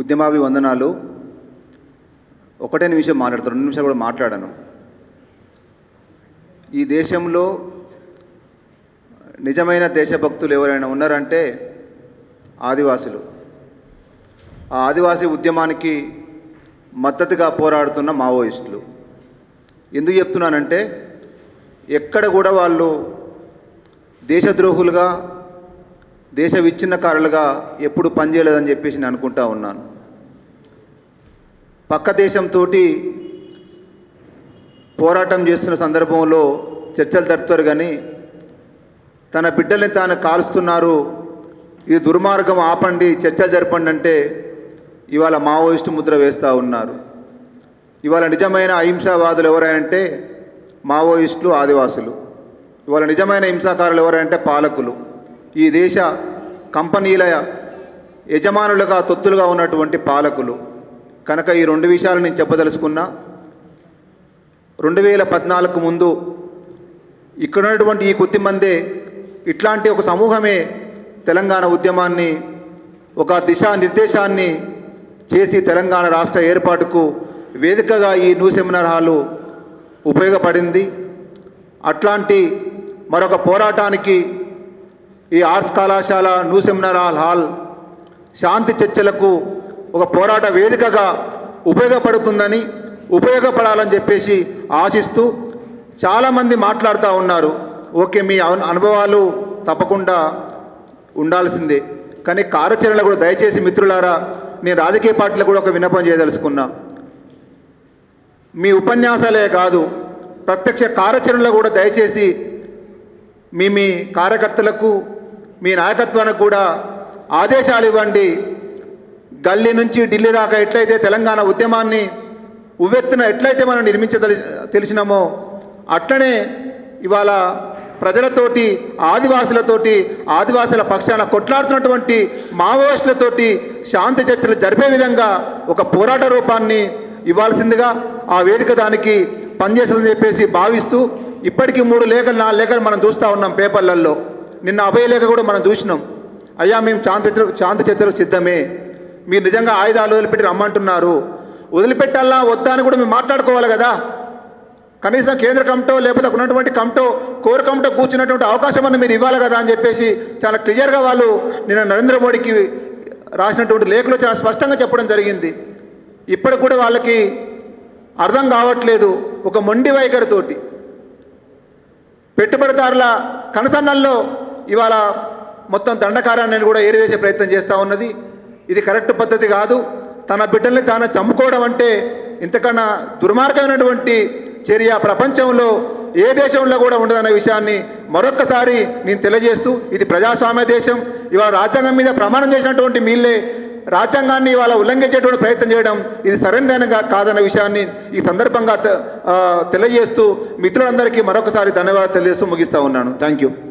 ఉద్యమాభివందనాలు. ఒకటే నిమిషం మాట్లాడతాను, 2 నిమిషాలు కూడా మాట్లాడాను. ఈ దేశంలో నిజమైన దేశభక్తులు ఎవరైనా ఉన్నారంటే ఆదివాసులు. ఆ ఆదివాసీ ఉద్యమానికి మద్దతుగా పోరాడుతున్న మావోయిస్టులు. ఎందుకు చెప్తున్నానంటే ఎక్కడ కూడా వాళ్ళు దేశద్రోహులుగా దేశ విచ్ఛిన్నకారులుగా ఎప్పుడు పనిచేయలేదని చెప్పేసి నేను అనుకుంటా ఉన్నాను. పక్క దేశంతో పోరాటం చేస్తున్న సందర్భంలో చర్చలు జరుపుతారు, కానీ తన బిడ్డల్ని తాను కాలుస్తున్నారు, ఇది దుర్మార్గం, ఆపండి, చర్చలు జరపండి అంటే ఇవాళ మావోయిస్టు ముద్ర వేస్తూ ఉన్నారు. ఇవాళ నిజమైన అహింసావాదులు ఎవరంటే మావోయిస్టులు, ఆదివాసులు. ఇవాళ నిజమైన హింసాకారులు ఎవరంటే పాలకులు, ఈ దేశ కంపెనీల యజమానులుగా తొత్తులుగా ఉన్నటువంటి పాలకులు. కనుక ఈ 2 విషయాలు నేను చెప్పదలుచుకున్నా. 2014 ముందు ఇక్కడ ఉన్నటువంటి ఈ కొద్దిమందే ఇట్లాంటి ఒక సమూహమే తెలంగాణ ఉద్యమాన్ని ఒక దిశానిర్దేశాన్ని చేసి తెలంగాణ రాష్ట్ర ఏర్పాటుకు వేదికగా ఈ న్యూ సెమినార్ హాలు ఉపయోగపడింది. అట్లాంటి మరొక పోరాటానికి ఈ ఆర్ట్స్ కళాశాల న్యూ సెమినార్ హాల్ శాంతి చర్చలకు ఒక పోరాట వేదికగా ఉపయోగపడుతుందని, ఉపయోగపడాలని చెప్పేసి ఆశిస్తూ చాలామంది మాట్లాడుతూ ఉన్నారు. ఓకే, మీ అనుభవాలు తప్పకుండా ఉండాల్సిందే, కానీ కార్యాచరణలు కూడా దయచేసి మిత్రులారా, నేను రాజకీయ పార్టీలకు కూడా ఒక విన్నపం చేయదలుచుకున్నా. మీ ఉపన్యాసాలే కాదు, ప్రత్యక్ష కార్యాచరణలో కూడా దయచేసి మీ కార్యకర్తలకు, మీ నాయకత్వానికి కూడా ఆదేశాలు ఇవ్వండి. గల్లీ నుంచి ఢిల్లీ దాకా ఎట్లయితే తెలంగాణ ఉద్యమాన్ని ఉవ్వెత్తున ఎట్లయితే మనం తెలిసినామో అట్లనే ఇవాళ ప్రజలతోటి, ఆదివాసులతోటి, ఆదివాసుల పక్షాన కొట్లాడుతున్నటువంటి మావోయిస్టులతోటి శాంతి చర్చలు జరిపే విధంగా ఒక పోరాట రూపాన్ని ఇవ్వాల్సిందిగా ఆ వేదిక దానికి పనిచేస్తుందని చెప్పేసి భావిస్తూ, ఇప్పటికీ 3 లేఖలు 4 లేఖలు మనం చూస్తూ ఉన్నాం పేపర్లలో. నిన్న అభయ లేఖ కూడా మనం చూసినాం. అయ్యా, మేము శాంతి చర్చలకు సిద్ధమే, మీరు నిజంగా ఆయుధాలు వదిలిపెట్టి రమ్మంటున్నారు, వదిలిపెట్టాలా వద్దా అని కూడా మేము మాట్లాడుకోవాలి కదా. కనీసం కేంద్ర కమిటో లేకపోతే ఉన్నటువంటి కమిటో, కోర్ కమిటో కూర్చున్నటువంటి అవకాశం అన్న మీరు ఇవ్వాలి కదా అని చెప్పేసి చాలా క్లియర్గా వాళ్ళు నిన్న నరేంద్ర మోడీకి రాసినటువంటి లేఖలో చాలా స్పష్టంగా చెప్పడం జరిగింది. ఇప్పటికి కూడా వాళ్ళకి అర్థం కావట్లేదు. ఒక మొండి వైఖరితోటి పెట్టుబడిదారుల కనసన్నల్లో ఇవాళ మొత్తం దండకారాన్ని కూడా ఏరివేసే ప్రయత్నం చేస్తూ ఉన్నది. ఇది కరెక్ట్ పద్ధతి కాదు. తన బిడ్డల్ని తాను చంపుకోవడం అంటే ఇంతకన్నా దుర్మార్గమైనటువంటి చర్య ప్రపంచంలో ఏ దేశంలో కూడా ఉండదన్న విషయాన్ని మరొక్కసారి నేను తెలియజేస్తూ, ఇది ప్రజాస్వామ్య దేశం. ఇవాళ రాజ్యాంగం మీద ప్రమాణం చేసినటువంటి మీళ్ళే రాజ్యాంగాన్ని ఇవాళ ఉల్లంఘించేటువంటి ప్రయత్నం చేయడం ఇది సరైనదిగా కాదన్న విషయాన్ని ఈ సందర్భంగా తెలియజేస్తూ మిత్రులందరికీ మరొకసారి ధన్యవాదాలు తెలియజేస్తూ ముగిస్తూ ఉన్నాను. Thank you.